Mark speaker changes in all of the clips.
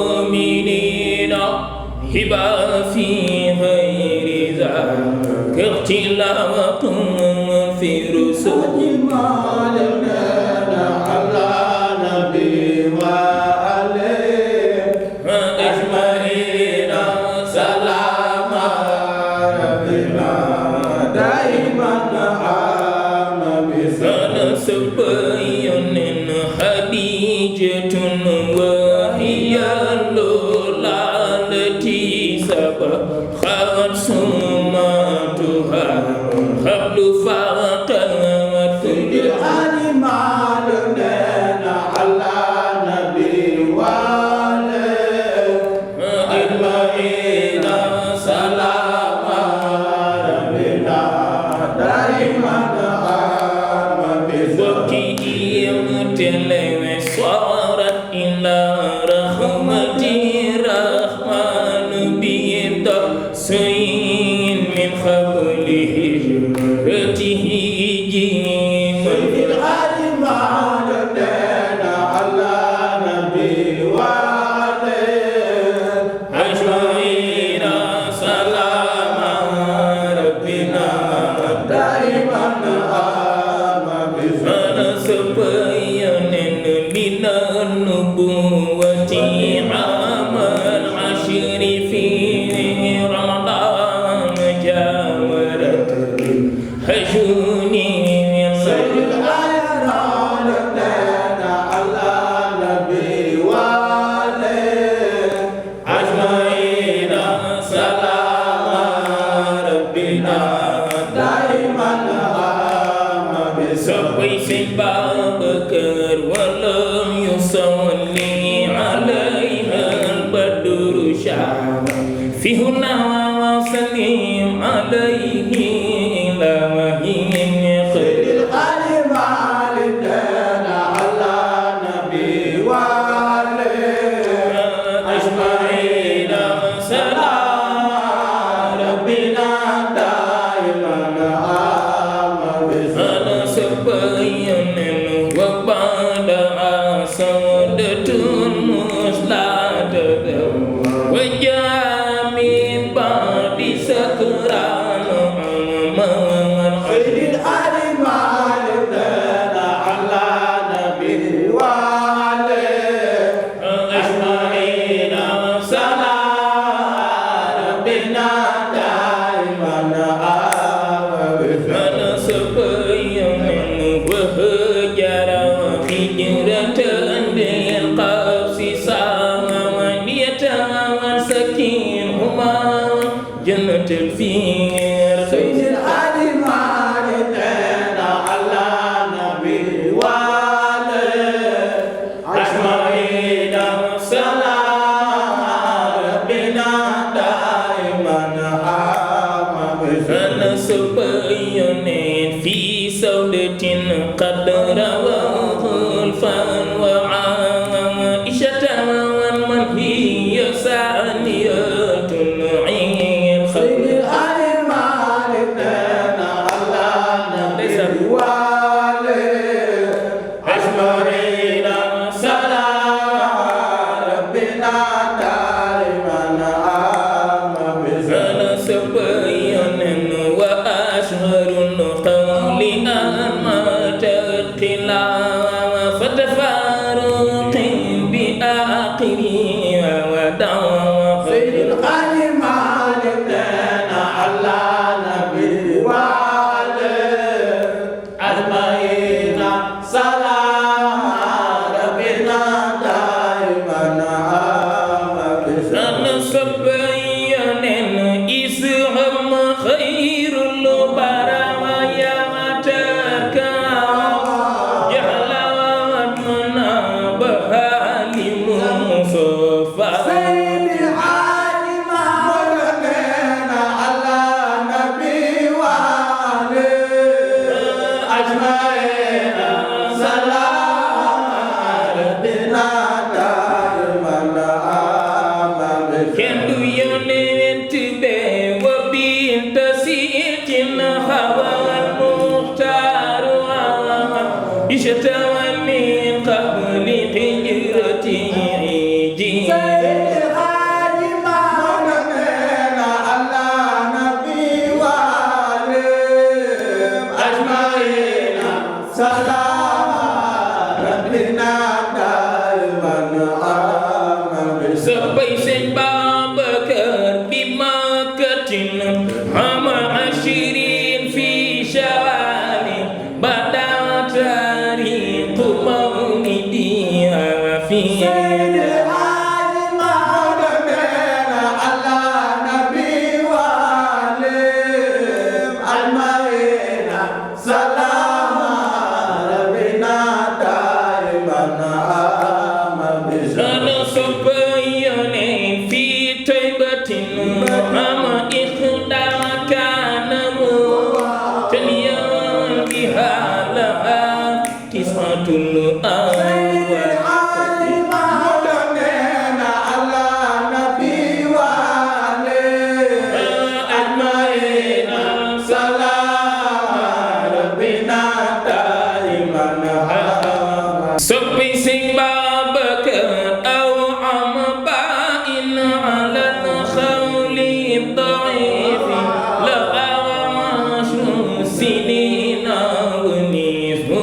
Speaker 1: المؤمنين هبا في غير ذاك اختلاف في رسل
Speaker 2: مالنا على نبي وعليه
Speaker 1: أجمعين سلام
Speaker 2: ربنا دائما عام
Speaker 1: أنا سبيان خديجة وهي اللولا التي سبقت سماتها قبل فقط
Speaker 2: مالنا على نبي وعليه
Speaker 1: أجمعين سلام
Speaker 2: ربنا دائما عام
Speaker 1: بكيم تلوي صارت إلى رحمة رحمن بيد سين من قبله هجرته جيم
Speaker 2: مالنا على نبي وعليه
Speaker 1: أجمعين سلام ربنا
Speaker 2: دائما عام
Speaker 1: أنا سبيان من النبوة عام العشر في رمضان جاورت هجوني من
Speaker 2: سيد العيران على نبي وعليه
Speaker 1: أجمعين سلام ربنا
Speaker 2: دائما عام
Speaker 1: سوي بابكر ولم يصلي عليها البدر شاع في هنا وسلم عليه إلى وهي
Speaker 2: سيد العيران على نبي وعليه
Speaker 1: أجمعين سلام
Speaker 2: ربنا دائما عام
Speaker 1: أنا سبيان وبعد سودة مسلات وجاء من بعد سكران من
Speaker 2: سيد العيران على نبي وعليه
Speaker 1: أجمعين سلام
Speaker 2: ربنا دائما عام
Speaker 1: أنا سبيان وهجر هجرة للقبس سامانية سكين هما جنة الفير
Speaker 2: سيد العيران على نبي وعليه
Speaker 1: أجمعين سلام
Speaker 2: ربنا دائما عام
Speaker 1: أنا سبيان في سودة قد رواه الفان وعائشة ومن هي ثانية العين
Speaker 2: سيد العيران على نبي وعليه
Speaker 1: أجمعين سلام
Speaker 2: ربنا دائما عام
Speaker 1: أنا سبيان وأشهر القول أن مات الخلافة فاروق بآخره ودعوة
Speaker 2: سيد العيران على نبي وعليه
Speaker 1: أجمعين
Speaker 2: سلام ربنا دائما عام
Speaker 1: أنا سبيان إسهم خير البرايا وتركا جهلا ومنابها لمصطفى
Speaker 2: سيد العيران على نبي وعليه
Speaker 1: أجمعين
Speaker 2: سلام ربنا دائما عام
Speaker 1: كندو يونت بي وبنت سيت هوى المختار اشتوى من قبل هجرته soppay Sëñ Babakar bi makkatin ama ashirin fi shawali bada tariqu mawlidiha fi soppay Sëñ Babakar aw am ba'in ala al-khawli da'if la awashu sinina wa nisbu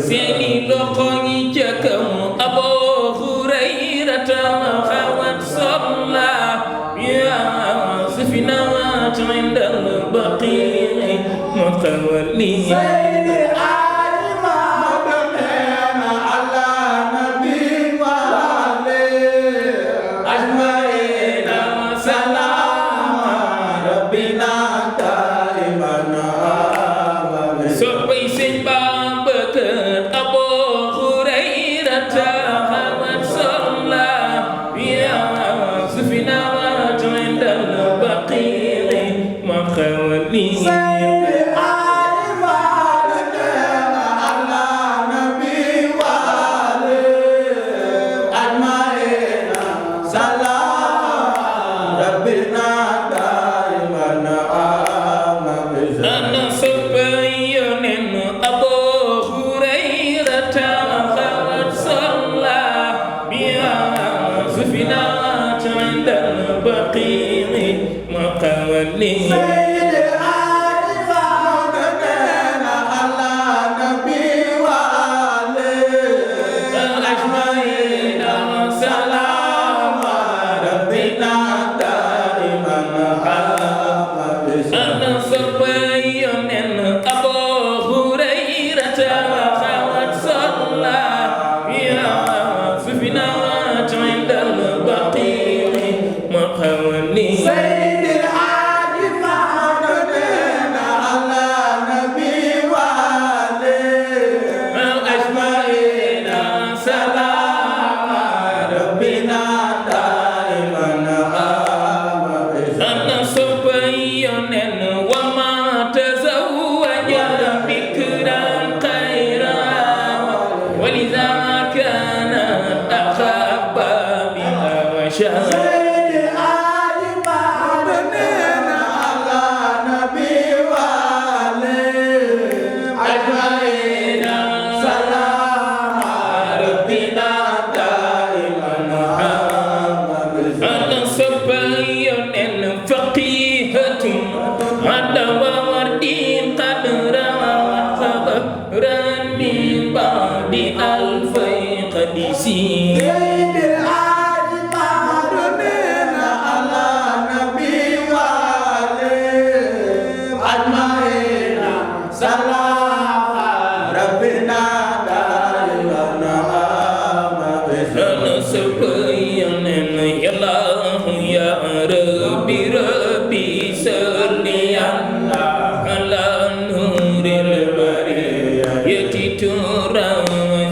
Speaker 1: seeni loxo ngi ca kaw Abu Hurayrata xawat solla ya safinat inda al-baqi mutawalli soppay Sëñ Babakar Abu Hurayrata xawat solla ya safinat inda al-baqi mutawalli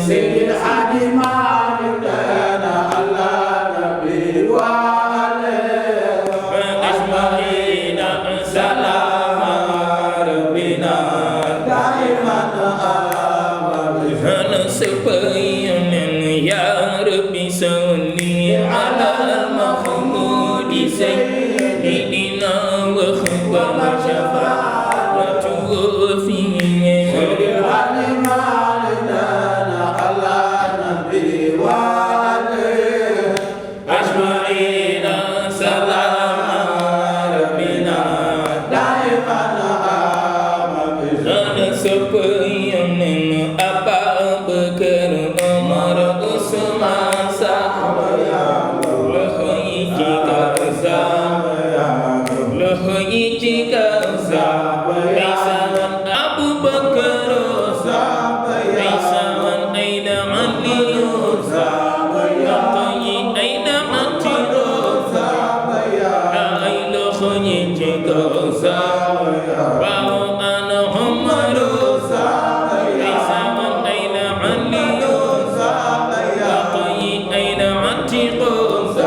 Speaker 2: Seydi Hadji Malick
Speaker 1: صلي على المحمود سيدنا وخبر شفاعته فيه أجمعين سلام ربنا دائما أنا سبيان أبا بكر عمر عثمان Abu Bakar Aina Ali Aina Mati Aina Khojika Wa ana Umar Aina Ali Aina Mati Aina Khojika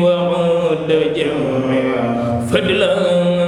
Speaker 1: وعود جمع فضلا